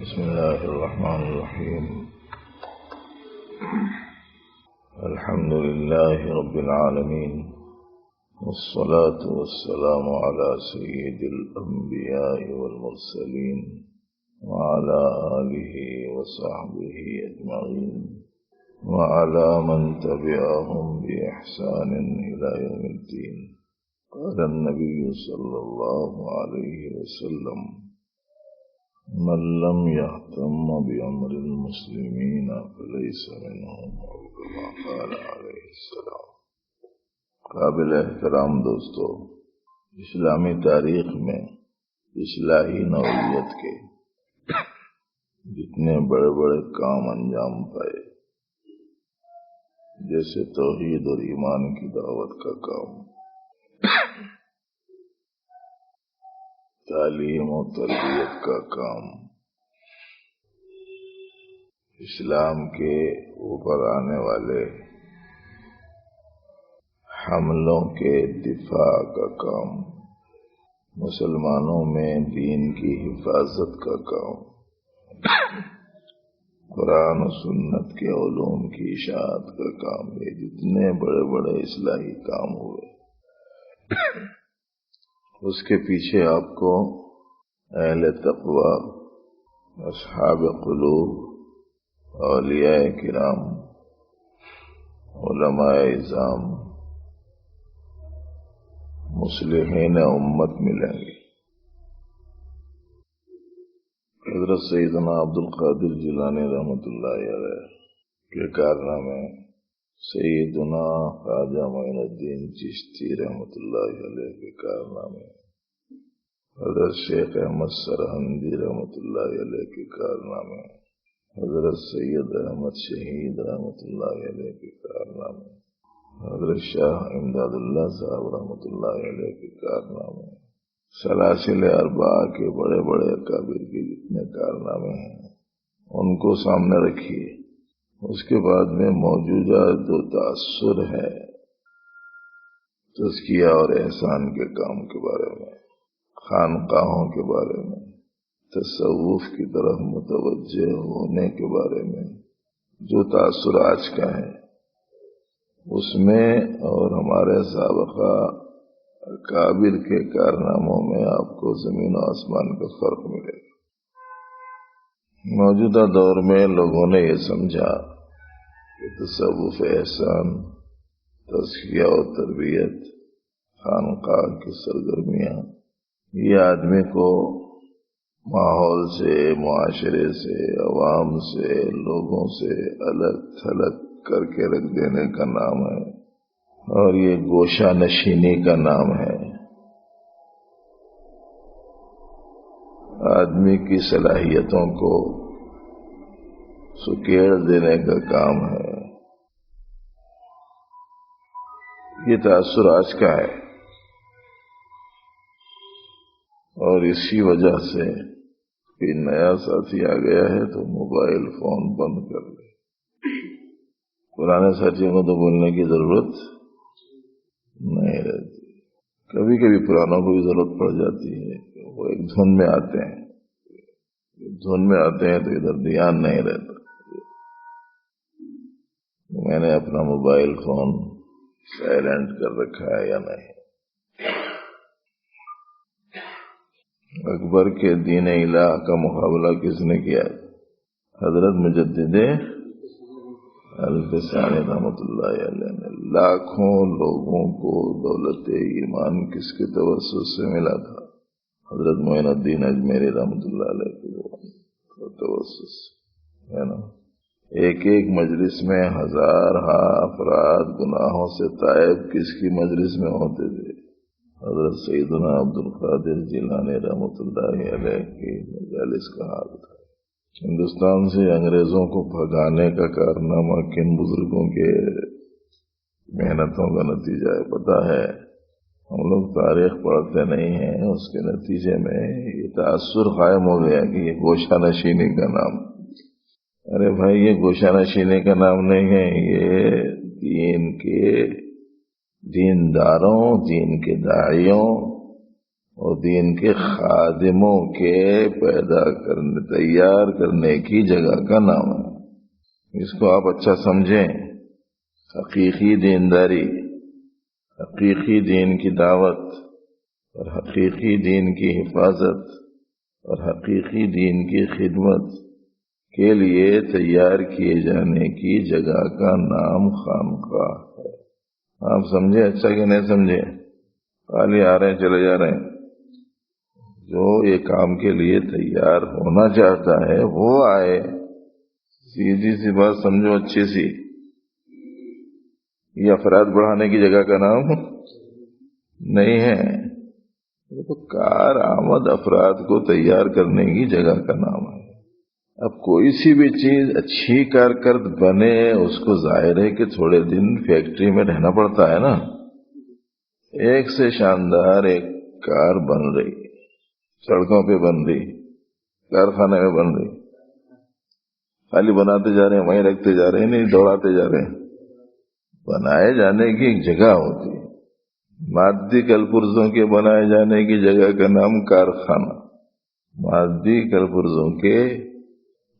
بسم الله الرحمن الرحيم. الحمد لله رب العالمين، والصلاة والسلام على سيد الأنبياء والمرسلين وعلى آله وصحبه أجمعين وعلى من تبعهم بإحسان إلى يوم الدين. قال النبي صلى الله عليه وسلم: من لم يهتم بأمر المسلمين فليس منهم، أو كما قال عليه السلام. قابل احترام دوستو، اسلامی تاریخ میں اصلاحی نوعیت کے جتنے بڑے بڑے کام انجام پائے، جیسے توحید اور ایمان کی دعوت کا کام، تعلیم و تربیت کا کام، اسلام کے اوپر آنے والے حملوں کے دفاع کا کام، مسلمانوں میں دین کی حفاظت کا کام، قرآن و سنت کے علوم کی اشاعت کا کام، یہ جتنے بڑے بڑے اصلاحی کام ہوئے، اس کے پیچھے آپ کو اہل تقوی، اصحاب قلوب، اولیاء کرام، علماء اعظام، مصلحین امت ملیں گے۔ حضرت سیدنا عبد القادر جیلانی رحمۃ اللہ علیہ کے کارنامے، سیدنا خواجہ معین الدین چشتی رحمۃ اللہ علیہ کے کارنامے، حضرت شیخ احمد سرہندی رحمۃ اللہ علیہ کے کارنامے، حضرت سید احمد شہید رحمۃ اللہ علیہ کے کارنامے، حضرت شاہ امداد اللہ صاحب رحمۃ اللہ علیہ کے کارنامے، سلاسل اربعہ کے بڑے بڑے اکابر کے جتنے کارنامے ہیں ان کو سامنے رکھیے۔ اس کے بعد میں موجودہ جو تاثر ہے تزکیہ اور احسان کے کام کے بارے میں، خانقاہوں کے بارے میں، تصوف کی طرف متوجہ ہونے کے بارے میں جو تاثر آج کا ہے، اس میں اور ہمارے سابقہ اکابر کے کارناموں میں آپ کو زمین و آسمان کا فرق ملے گا۔ موجودہ دور میں لوگوں نے یہ سمجھا کہ تصوف احسان، تزکیہ و تربیت، خانقاہ کی سرگرمیاں، یہ آدمی کو ماحول سے، معاشرے سے، عوام سے، لوگوں سے الگ تھلگ کر کے رکھ دینے کا نام ہے، اور یہ گوشہ نشینی کا نام ہے، آدمی کی صلاحیتوں کو سکیڑ دینے کا کام ہے۔ یہ تاثر آج کا ہے، اور اسی وجہ سے کہ نیا ساتھی آ گیا ہے تو موبائل فون بند کر لے۔ پرانے ساتھیوں کو تو بولنے کی ضرورت نہیں رہتی، کبھی کبھی پرانوں کو بھی ضرورت پڑ جاتی ہے، وہ ایک دھن میں آتے ہیں، تو ادھر دھیان نہیں رہتا۔ میں نے اپنا موبائل فون سائلنٹ کر رکھا ہے یا نہیں؟ اکبر کے دین الہ کا مقابلہ کس نے کیا؟ حضرت مجدد الفسانی رحمۃ اللہ علیہ نے۔ لاکھوں لوگوں کو دولت ایمان کس کے توسط سے ملا تھا؟ حضرت معین الدین اجمیری رحمۃ اللہ علیہ کے توسط سے، ہے نا۔ ایک ایک مجلس میں ہزارہا افراد گناہوں سے تائب کس کی مجلس میں ہوتے تھے؟ حضرت سیدنا عبد القادر جیلانی رحمۃ اللہ علیہ کی مجالس کا حال تھا۔ ہندوستان سے انگریزوں کو بھگانے کا کارنامہ کن بزرگوں کے محنتوں کا نتیجہ ہے پتہ ہے؟ ہم لوگ تاریخ پڑھتے نہیں ہیں، اس کے نتیجے میں یہ تاثر قائم ہو گیا کہ یہ گوشہ نشینی کا نام۔ ارے بھائی، یہ گوشہ نشینی کا نام نہیں ہے، یہ دین کے دینداروں، دین کے داعیوں، اور دین کے خادموں کے تیار کرنے کی جگہ کا نام ہے۔ اس کو آپ اچھا سمجھیں۔ حقیقی دینداری، حقیقی دین کی دعوت اور حقیقی دین کی حفاظت اور حقیقی دین کی خدمت کے لیے تیار کیے جانے کی جگہ کا نام خانقاہ ہے۔ آپ سمجھے اچھا کہ نہیں سمجھے؟ خالی آ رہے ہیں چلے جا رہے ہیں۔ جو یہ کام کے لیے تیار ہونا چاہتا ہے وہ آئے۔ سیدھی سی بات سمجھو، اچھی سی۔ یہ افراد بڑھانے کی جگہ کا نام نہیں ہے، یہ تو کارآمد افراد کو تیار کرنے کی جگہ کا نام ہے۔ اب کوئی سی بھی چیز اچھی کارکرد بنے، اس کو ظاہر ہے کہ تھوڑے دن فیکٹری میں رہنا پڑتا ہے نا۔ ایک سے شاندار ایک کار بن رہی، سڑکوں پہ بن رہی، کارخانے میں بن رہی، خالی بناتے جا رہے ہیں، وہیں رکھتے جا رہے ہیں، نہیں دوڑاتے جا رہے ہیں۔ بنائے جانے کی ایک جگہ ہوتی ہے، مادی کل پرزوں کے بنائے جانے کی جگہ کا نام کارخانہ، مادی کل پرزوں کے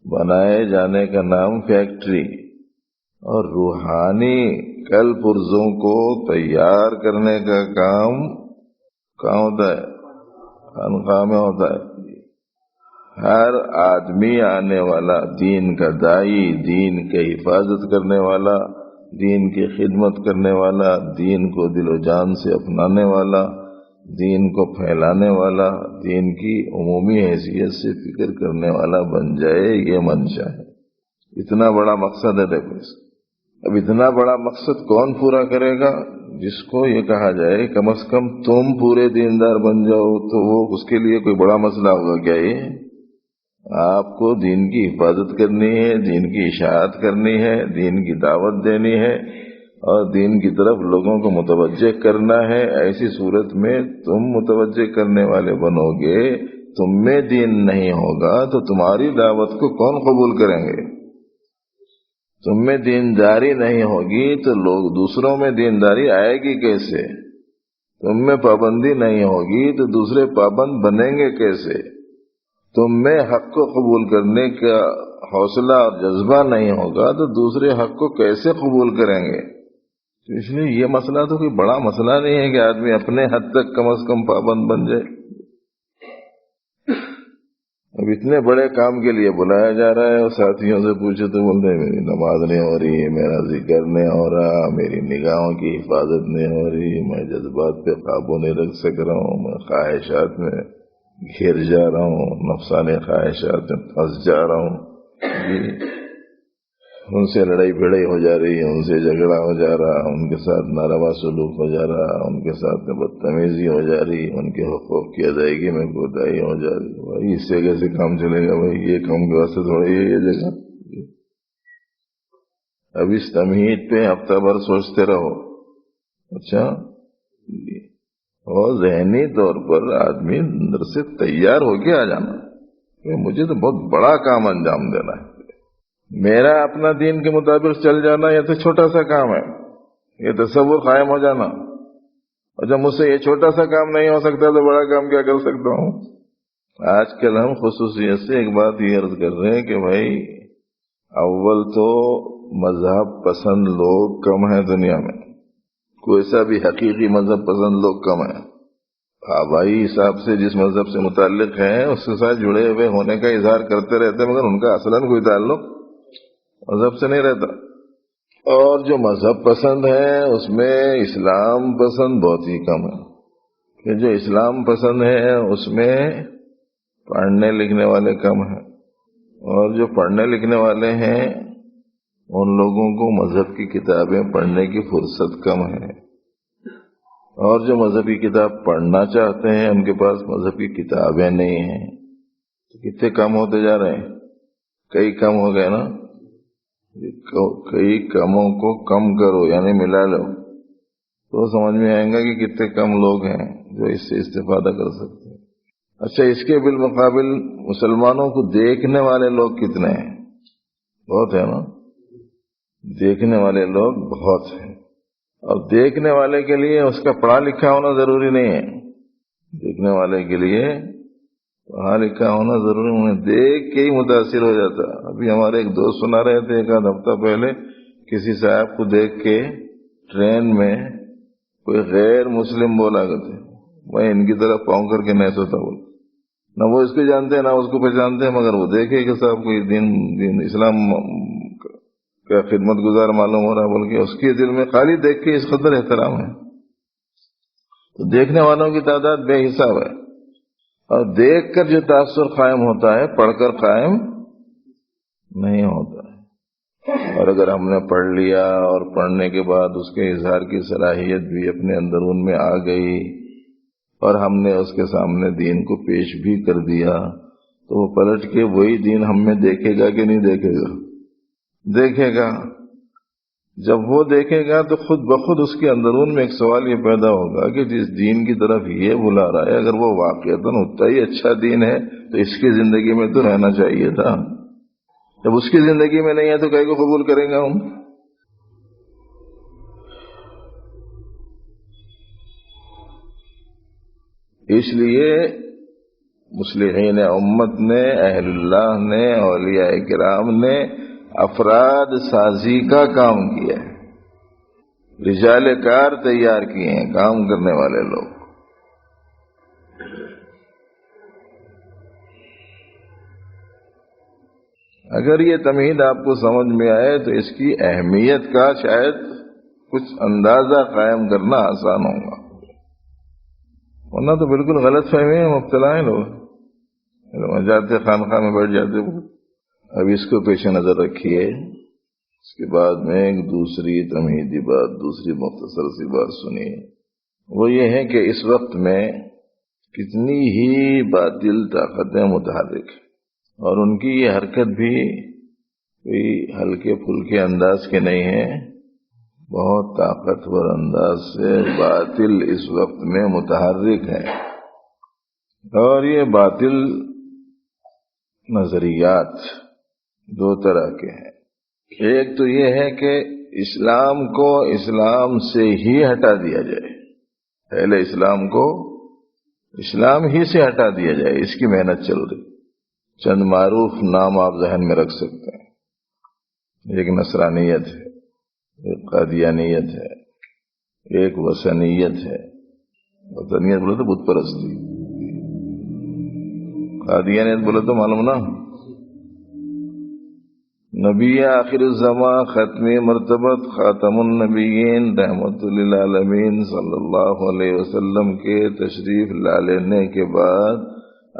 بنائے جانے کا نام فیکٹری، اور روحانی کل پرزوں کو تیار کرنے کا کام کہاں ہوتا ہے؟ خانقاہ میں ہوتا ہے۔ ہر آدمی آنے والا دین کا داعی، دین کی حفاظت کرنے والا، دین کی خدمت کرنے والا، دین کو دل و جان سے اپنانے والا، دین کو پھیلانے والا، دین کی عمومی حیثیت سے فکر کرنے والا بن جائے، یہ منشا ہے۔ اتنا بڑا مقصد ہے۔ دیکھو اب اتنا بڑا مقصد کون پورا کرے گا؟ جس کو یہ کہا جائے کم از کم تم پورے دیندار بن جاؤ، تو وہ اس کے لیے کوئی بڑا مسئلہ ہوگا کیا؟ یہ آپ کو دین کی حفاظت کرنی ہے، دین کی اشاعت کرنی ہے، دین کی دعوت دینی ہے اور دین کی طرف لوگوں کو متوجہ کرنا ہے۔ ایسی صورت میں تم متوجہ کرنے والے بنو گے، تم میں دین نہیں ہوگا تو تمہاری دعوت کو کون قبول کریں گے؟ تم میں دینداری نہیں ہوگی تو لوگ دوسروں میں دینداری آئے گی کیسے؟ تم میں پابندی نہیں ہوگی تو دوسرے پابند بنیں گے کیسے؟ تم میں حق کو قبول کرنے کا حوصلہ اور جذبہ نہیں ہوگا تو دوسرے حق کو کیسے قبول کریں گے؟ تو اس لیے یہ مسئلہ تو کوئی بڑا مسئلہ نہیں ہے کہ آدمی اپنے حد تک کم از کم پابند بن جائے۔ اب اتنے بڑے کام کے لیے بلایا جا رہا ہے، اور ساتھیوں سے پوچھے تو بولتے ہیں میری نماز نہیں ہو رہی، میرا ذکر نہیں ہو رہا، میری نگاہوں کی حفاظت نہیں ہو رہی، میں جذبات پہ قابو نہیں رکھ سک رہا ہوں، میں خواہشات میں گھر جا رہا ہوں، نفسانی خواہشات میں پھنس جا رہا ہوں جی۔ ان سے لڑائی بھڑائی ہو جا رہی ہے، ان سے جھگڑا ہو جا رہا، ان کے ساتھ ناروا سلوک ہو جا رہا، ان کے ساتھ بدتمیزی ہو جا رہی، ان کے حقوق کی ادائیگی میں کوتاہی ہو جا رہی۔ بھائی اس سے کیسے کام چلے گا؟ بھائی یہ کام کے واسطے تھوڑی ہے یہ جگہ۔ اب اس تمہید پہ ہفتہ بھر سوچتے رہو، اچھا، اور ذہنی طور پر آدمی اندر سے تیار ہو کے آ جانا کہ مجھے تو بہت بڑا کام انجام دینا ہے۔ میرا اپنا دین کے مطابق چل جانا یہ تو چھوٹا سا کام ہے، یہ تصور قائم ہو جانا، اور جب مجھ سے یہ چھوٹا سا کام نہیں ہو سکتا تو بڑا کام کیا کر سکتا ہوں؟ آج کل ہم خصوصیت سے ایک بات یہ عرض کر رہے ہیں کہ بھائی اول تو مذہب پسند لوگ کم ہیں دنیا میں، کوئی سا بھی حقیقی مذہب پسند لوگ کم ہیں۔ آبائی حساب سے جس مذہب سے متعلق ہیں اس کے ساتھ جڑے ہوئے ہونے کا اظہار کرتے رہتے ہیں، مگر ان کا اصلاً کوئی تعلق مذہب سے نہیں رہتا۔ اور جو مذہب پسند ہے اس میں اسلام پسند بہت ہی کم ہے، کہ جو اسلام پسند ہے اس میں پڑھنے لکھنے والے کم ہیں، اور جو پڑھنے لکھنے والے ہیں ان لوگوں کو مذہب کی کتابیں پڑھنے کی فرصت کم ہے، اور جو مذہبی کتاب پڑھنا چاہتے ہیں ان کے پاس مذہب کی کتابیں نہیں ہیں۔ تو کتنے کم ہوتے جا رہے ہیں؟ کئی کم ہو گئے نا۔ کئی کموں کو کم کرو یعنی ملا لو تو سمجھ میں آئے گا کہ کتنے کم لوگ ہیں جو اس سے استفادہ کر سکتے ہیں۔ اچھا، اس کے بالمقابل مسلمانوں کو دیکھنے والے لوگ کتنے ہیں؟ بہت ہے نا، دیکھنے والے لوگ بہت ہیں۔ اور دیکھنے والے کے لیے اس کا پڑھا لکھا ہونا ضروری نہیں ہے، دیکھنے والے کے لیے وہاں لکھا ہونا ضروری، انہیں دیکھ کے ہی متاثر ہو جاتا۔ ابھی ہمارے ایک دوست سنا رہے تھے ایک آدھ ہفتہ پہلے، کسی صاحب کو دیکھ کے ٹرین میں کوئی غیر مسلم بولا کرتے، میں ان کی طرف پاؤں کر کے نہیں سوتا بول، نہ وہ اس کو جانتے ہیں نہ اس کو پہچانتے ہیں، مگر وہ دیکھے کہ صاحب کوئی دین اسلام کا خدمت گزار معلوم ہو رہا بول کے اس کے دل میں خالی دیکھ کے اس قدر احترام ہے۔ تو دیکھنے والوں کی تعداد بے حساب ہے، اور دیکھ کر جو تاثر قائم ہوتا ہے پڑھ کر قائم نہیں ہوتا ہے۔ اور اگر ہم نے پڑھ لیا اور پڑھنے کے بعد اس کے اظہار کی صلاحیت بھی اپنے اندرون میں آ گئی اور ہم نے اس کے سامنے دین کو پیش بھی کر دیا، تو وہ پلٹ کے وہی دین ہم میں دیکھے گا کہ نہیں دیکھے گا؟ دیکھے گا۔ جب وہ دیکھے گا تو خود بخود اس کے اندرون میں ایک سوال یہ پیدا ہوگا کہ جس دین کی طرف یہ بلا رہا ہے اگر وہ واقعتاً اتنا ہی اچھا دین ہے تو اس کی زندگی میں تو رہنا چاہیے تھا۔ جب اس کی زندگی میں نہیں ہے تو کہیں کو قبول کریں گا ہم؟ اس لیے مصلحین امت نے، اہل اللہ نے، اولیاء کرام نے افراد سازی کا کام کیا ہے، رجال کار تیار کیے ہیں، کام کرنے والے لوگ۔ اگر یہ تمہید آپ کو سمجھ میں آئے تو اس کی اہمیت کا شاید کچھ اندازہ قائم کرنا آسان ہوگا، ورنہ تو بالکل غلط فہمی میں مبتلا ہیں لوگ، جاتے خانقاہ میں بیٹھ جاتے۔ اب اس کو پیش نظر رکھیے، اس کے بعد میں ایک دوسری تمہیدی بات، دوسری مختصر سی بات سنیے، وہ یہ ہے کہ اس وقت میں کتنی ہی باطل طاقتیں متحرک ہیں، اور ان کی یہ حرکت بھی کوئی ہلکے پھلکے انداز کے نہیں ہے، بہت طاقتور انداز سے باطل اس وقت میں متحرک ہے۔ اور یہ باطل نظریات دو طرح کے ہیں۔ ایک تو یہ ہے کہ اسلام کو اسلام سے ہی ہٹا دیا جائے، پہلے اسلام کو اسلام ہی سے ہٹا دیا جائے، اس کی محنت چل رہی۔ چند معروف نام آپ ذہن میں رکھ سکتے ہیں، ایک نصرانیت ہے، ایک قادیانیت ہے، ایک وثنیت ہے۔ وثنیت بولے تو بت پرستی، قادیانیت بولے تو معلوم نا، نبی آخر الزمان ختمی مرتبت خاتم النبیین رحمت للعالمین صلی اللہ علیہ وسلم کے تشریف لا لینے کے بعد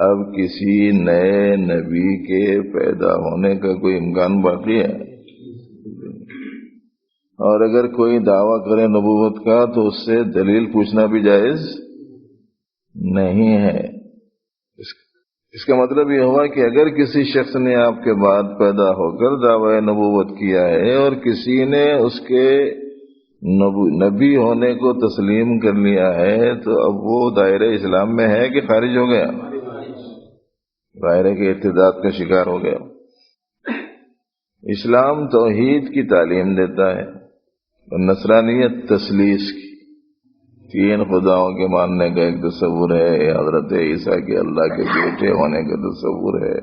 اب کسی نئے نبی کے پیدا ہونے کا کوئی امکان باقی ہے؟ اور اگر کوئی دعویٰ کرے نبوت کا تو اس سے دلیل پوچھنا بھی جائز نہیں ہے۔ اس کا مطلب یہ ہوا کہ اگر کسی شخص نے آپ کے بعد پیدا ہو کر دعوی نبوت کیا ہے اور کسی نے اس کے نبی ہونے کو تسلیم کر لیا ہے تو اب وہ دائرہ اسلام میں ہے کہ خارج ہو گیا؟ دائرے کے ارتداد کا شکار ہو گیا۔ اسلام توحید کی تعلیم دیتا ہے اور نصرانیت تثلیث کی، تین خداؤں کے ماننے کا ایک تصور ہے، حضرت عیسیٰ کے اللہ کے بیٹے ہونے کا تصور ہے،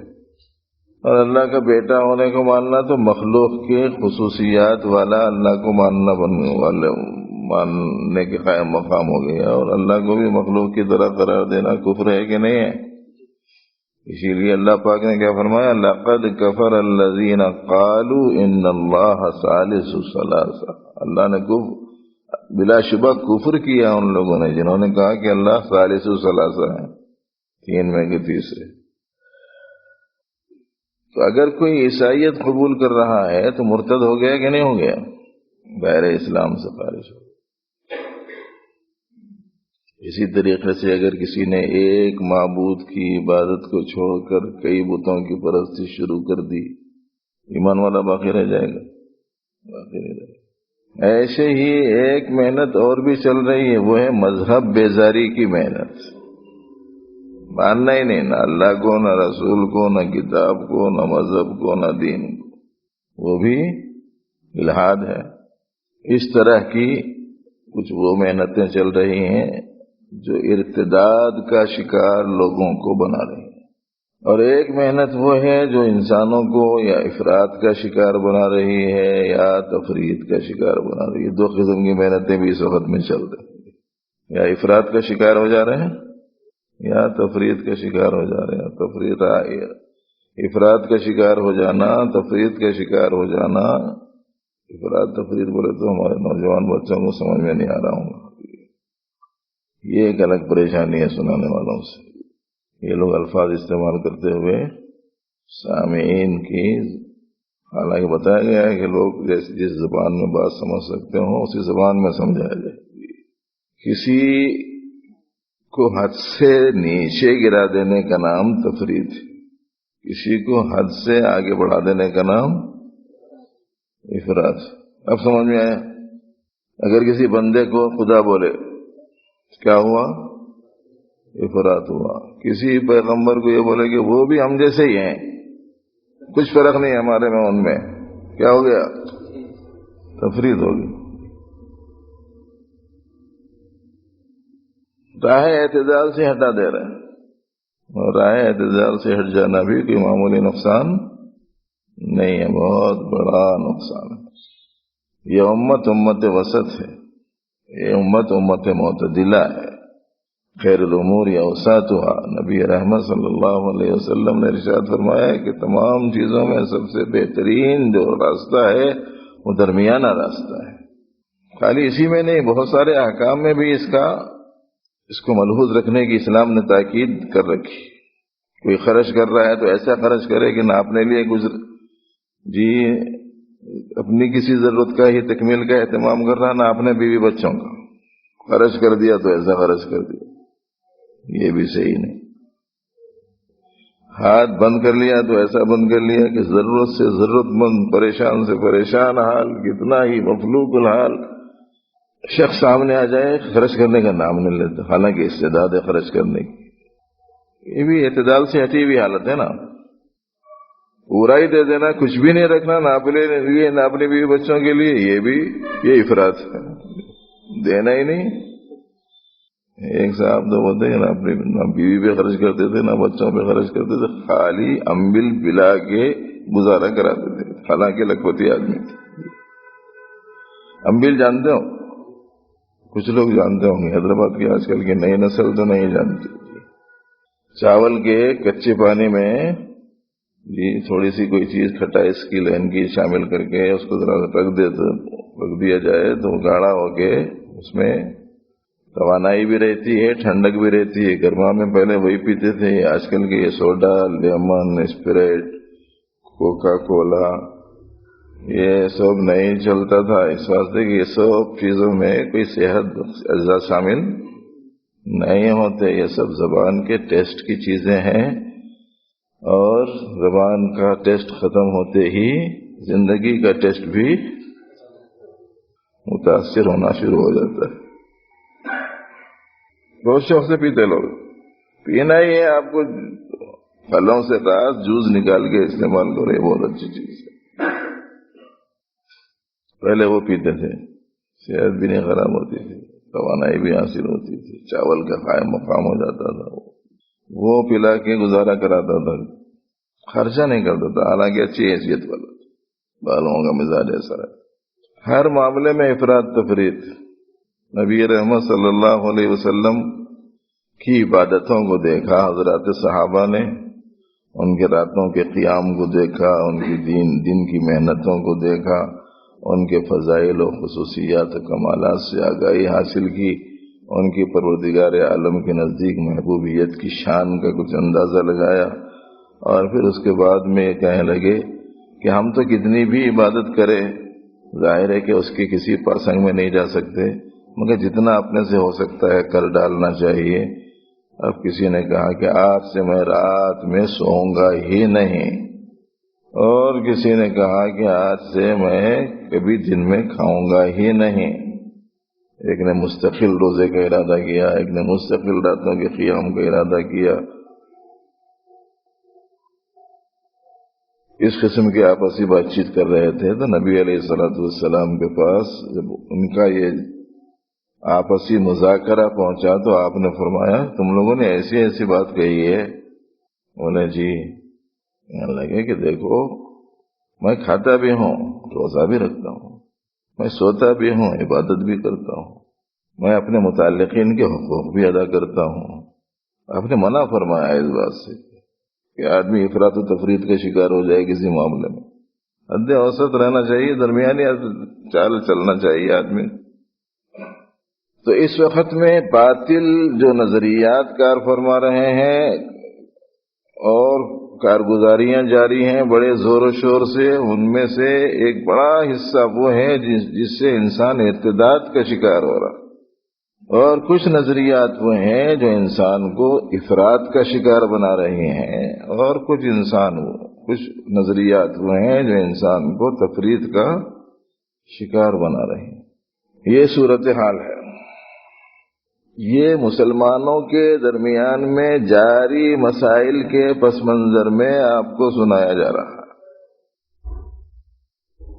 اور اللہ کا بیٹا ہونے کو ماننا تو مخلوق کے خصوصیات والا اللہ کو ماننے کے قائم مقام ہو گیا، اور اللہ کو بھی مخلوق کی طرح قرار دینا کفر ہے کہ نہیں ہے؟ اسی لیے اللہ پاک نے کیا فرمایا؟ لَقَدْ كَفَرَ الَّذِينَ قَالُوا إِنَّ اللَّهَ ثَالِثُ ثَلَاثَةٍ، اللہ نے بلا شبہ کفر کیا ان لوگوں نے جنہوں نے کہا کہ اللہ ثالث ثلاثہ ہے، تین میں کے تیسرے۔ تو اگر کوئی عیسائیت قبول کر رہا ہے تو مرتد ہو گیا کہ نہیں ہو گیا؟ دائرہ اسلام سے خارج ہو۔ اسی طریقے سے اگر کسی نے ایک معبود کی عبادت کو چھوڑ کر کئی بتوں کی پرستی شروع کر دی، ایمان والا باقی رہ جائے گا؟ باقی رہ جائے گا۔ ایسے ہی ایک محنت اور بھی چل رہی ہے، وہ ہے مذہب بیزاری کی محنت، ماننا ہی نہیں، نہ اللہ کو، نہ رسول کو، نہ کتاب کو، نہ مذہب کو، نہ دین کو، وہ بھی الحاد ہے۔ اس طرح کی کچھ وہ محنتیں چل رہی ہیں جو ارتداد کا شکار لوگوں کو بنا رہی ہے، اور ایک محنت وہ ہے جو انسانوں کو یا افراط کا شکار بنا رہی ہے یا تفرید کا شکار بنا رہی ہے۔ دو قسم کی محنتیں بھی اس وقت میں چل رہی ہیں، یا افراط کا شکار ہو جا رہے ہیں یا تفرید کا شکار ہو جا رہے ہیں۔ افراط کا شکار ہو جانا، تفرید کا شکار ہو جانا، افراط تفرید بولے تو ہمارے نوجوان بچوں کو سمجھ میں نہیں آ رہا ہوں، یہ ایک الگ پریشانی ہے سنانے والوں سے۔ یہ لوگ الفاظ استعمال کرتے ہوئے سامعین کی، حالانکہ بتایا گیا ہے کہ لوگ جس زبان میں بات سمجھ سکتے ہوں اسی زبان میں سمجھایا جائے۔ کسی کو حد سے نیچے گرا دینے کا نام تفرید، کسی کو حد سے آگے بڑھا دینے کا نام افراط۔ اب سمجھ میں آیا؟ اگر کسی بندے کو خدا بولے کیا ہوا؟ افراط ہوا۔ کسی پیغمبر کو یہ بولے کہ وہ بھی ہم جیسے ہی ہیں، کچھ فرق نہیں ہمارے میں ان میں، کیا ہو گیا؟ تفرید ہوگی۔ راہ اعتدال سے ہٹا دے رہے ہیں، اور راہ اعتدال سے ہٹ جانا بھی کوئی معمولی نقصان نہیں ہے، بہت بڑا نقصان ہے۔ یہ امت وسط ہے، یہ امت معتدلہ ہے۔ خیر الامور اوساطها، نبی رحمت صلی اللہ علیہ وسلم نے ارشاد فرمایا ہے کہ تمام چیزوں میں سب سے بہترین جو راستہ ہے وہ درمیانہ راستہ ہے۔ خالی اسی میں نہیں، بہت سارے احکام میں بھی اس کو ملحوظ رکھنے کی اسلام نے تاکید کر رکھی۔ کوئی خرچ کر رہا ہے تو ایسا خرچ کرے کہ نہ اپنے لیے اپنی کسی ضرورت کا ہی تکمیل کا اہتمام کر رہا، نہ اپنے بیوی بچوں کا۔ خرچ کر دیا تو ایسا خرچ کر دیا، یہ بھی صحیح نہیں۔ ہاتھ بند کر لیا تو ایسا بند کر لیا کہ ضرورت سے ضرورت مند، پریشان سے پریشان حال، کتنا ہی مفلوق الحال شخص سامنے آ جائے، خرچ کرنے کا نام نہیں لیتا، حالانکہ استعداد ہے خرچ کرنے کی۔ یہ بھی اعتدال سے ہٹی ہوئی حالت ہے نا۔ پورا ہی دے دینا، کچھ بھی نہیں رکھنا، نہ اپنے لیے نہ اپنے بیوی بچوں کے لیے، یہ افراط ہے، دینا ہی نہیں۔ ایک صاحب تو بولتے ہیں نہ بیوی پہ خرچ کرتے تھے نہ بچوں پہ خرچ کرتے تھے، خالی امبل بلا کے گزارا کراتے تھے، حالانکہ لکھپتی آدمی تھے۔ امبل جانتے ہو؟ کچھ لوگ جانتے ہوں گے، حیدرآباد کی آج کل کی نئی نسل تو نہیں جانتی۔ چاول کے کچے پانی میں تھوڑی سی کوئی چیز کھٹائی کی لہن کی شامل کر کے اس کو ذرا رکھ دیا جائے تو گاڑھا ہو کے اس میں توانائی بھی رہتی ہے، ٹھنڈک بھی رہتی ہے۔ گرما میں پہلے وہی پیتے تھے، آج کل کے یہ soda, lemon, Sprite, Coca Cola, یہ سب نہیں چلتا تھا، اس واسطے کہ یہ سب چیزوں میں کوئی صحت اجزاء شامل نہیں ہوتے، یہ سب زبان کے ٹیسٹ کی چیزیں ہیں، اور زبان کا ٹیسٹ ختم ہوتے ہی زندگی کا ٹیسٹ بھی متاثر ہونا شروع ہو جاتا ہے۔ بہت شوق سے پیتے لوگ، پینا ہی ہے آپ کو، پھلوں سے رات جوس نکال کے استعمال کرو، یہ بہت اچھی چیز ہے۔ پہلے وہ پیتے تھے، صحت بھی نہیں خراب ہوتی تھی، توانائی بھی حاصل ہوتی تھی، چاول کا قائم مقام ہو جاتا تھا، وہ پلا کے گزارا کراتا تھا، خرچہ نہیں کرتا تھا، حالانکہ اچھی حیثیت والا تھا، بالوں کا مزاج ایسا ہے۔ ہر معاملے میں افراط تفرید۔ نبی رحمت صلی اللہ علیہ وسلم کی عبادتوں کو دیکھا حضرات صحابہ نے، ان کے راتوں کے قیام کو دیکھا، ان کی دن کی محنتوں کو دیکھا، ان کے فضائل و خصوصیات و کمالات سے آگاہی حاصل کی، ان کی پروردگار عالم کے نزدیک محبوبیت کی شان کا کچھ اندازہ لگایا، اور پھر اس کے بعد میں یہ کہنے لگے کہ ہم تو کتنی بھی عبادت کریں، ظاہر ہے کہ اس کے کسی پاسنگ میں نہیں جا سکتے، مگر جتنا اپنے سے ہو سکتا ہے کر ڈالنا چاہیے۔ اب کسی نے کہا کہ آج سے میں رات میں سوؤں گا ہی نہیں، اور کسی نے کہا کہ آج سے میں کبھی دن میں کھاؤں گا ہی نہیں۔ ایک نے مستقل روزے کا ارادہ کیا، ایک نے مستقل راتوں کے قیام کا ارادہ کیا۔ اس قسم کی آپسی بات چیت کر رہے تھے تو نبی علیہ الصلوۃ والسلام کے پاس جب ان کا یہ آپسی مذاکرہ پہنچا تو آپ نے فرمایا تم لوگوں نے ایسی ایسی بات کہی ہے. بولے جی. لگے کہ دیکھو میں کھاتا بھی ہوں، روزہ بھی رکھتا ہوں، میں سوتا بھی ہوں، عبادت بھی کرتا ہوں، میں اپنے متعلقین کے حقوق بھی ادا کرتا ہوں. آپ نے منع فرمایا اس بات سے کہ آدمی افراط و تفریط کا شکار ہو جائے کسی معاملے میں. حد اوسط رہنا چاہیے، درمیانی چال چلنا چاہیے آدمی. تو اس وقت میں باطل جو نظریات کار فرما رہے ہیں اور کارگزاریاں جاری ہیں بڑے زور و شور سے، ان میں سے ایک بڑا حصہ وہ ہے جس سے انسان ارتداد کا شکار ہو رہا، اور کچھ نظریات وہ ہیں جو انسان کو افراط کا شکار بنا رہے ہیں، اور کچھ نظریات وہ ہیں جو انسان کو تفریط کا شکار بنا رہے ہیں. یہ صورتحال ہے. یہ مسلمانوں کے درمیان میں جاری مسائل کے پس منظر میں آپ کو سنایا جا رہا ہے.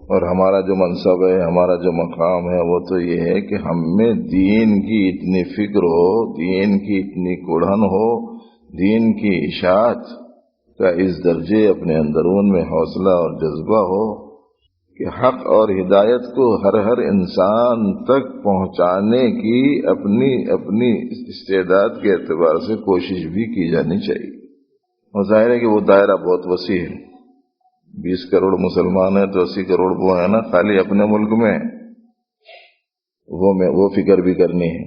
اور ہمارا جو منصب ہے، ہمارا جو مقام ہے، وہ تو یہ ہے کہ ہم میں دین کی اتنی فکر ہو، دین کی اتنی کڑھن ہو، دین کی اشاعت کا اس درجے اپنے اندرون میں حوصلہ اور جذبہ ہو کہ حق اور ہدایت کو ہر انسان تک پہنچانے کی اپنی استعداد کے اعتبار سے کوشش بھی کی جانی چاہیے. اور ظاہر ہے کہ وہ دائرہ بہت وسیع ہے. 20 کروڑ مسلمان ہیں تو 80 کروڑ وہ ہیں نا خالی اپنے ملک میں. وہ فکر بھی کرنی ہے،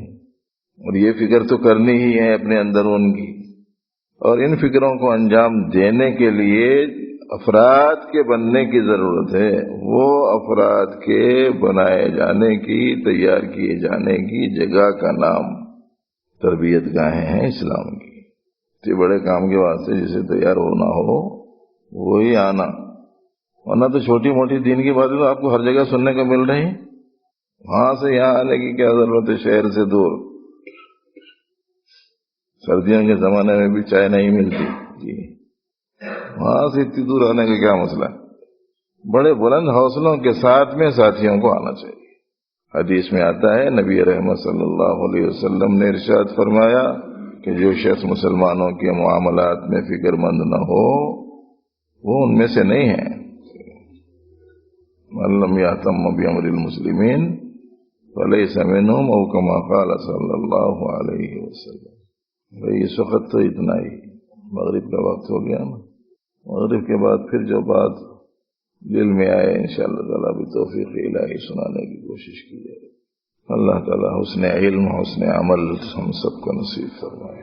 اور یہ فکر تو کرنی ہی ہے اپنے اندرون کی. اور ان فکروں کو انجام دینے کے لیے افراد کے بننے کی ضرورت ہے. وہ افراد کے بنائے جانے کی، تیار کیے جانے کی جگہ کا نام تربیت گاہیں ہیں اسلام کی. یہ بڑے کام کے واسطے جسے تیار ہونا ہو وہی آنا، ورنہ تو چھوٹی موٹی دین کی باتیں تو آپ کو ہر جگہ سننے کو مل رہی ہیں. وہاں سے یہاں آنے کی کیا ضرورت ہے شہر سے دور؟ سردیوں کے زمانے میں بھی چائے نہیں ملتی جی، وہاں سے اتنی دور آنے کا کیا مسئلہ ہے؟ بڑے بلند حوصلوں کے ساتھ میں ساتھیوں کو آنا چاہیے. حدیث میں آتا ہے نبی رحمت صلی اللہ علیہ وسلم نے ارشاد فرمایا کہ جو شخص مسلمانوں کے معاملات میں فکر مند نہ ہو وہ ان میں سے نہیں ہے. من لم یہتم بامر المسلمین فلیس منہم او کما قال صلی اللہ علیہ وسلم. بھئی اس وقت تو اتنا ہی، مغرب کا وقت ہو گیا نا. مغرب کے بعد پھر جو بات دل میں آئے انشاءاللہ تعالیٰ بھی توفیق الہی سنانے کی کوشش کی جائے. اللہ تعالیٰ حسن علم حسن عمل ہم سب کو نصیب فرمائے.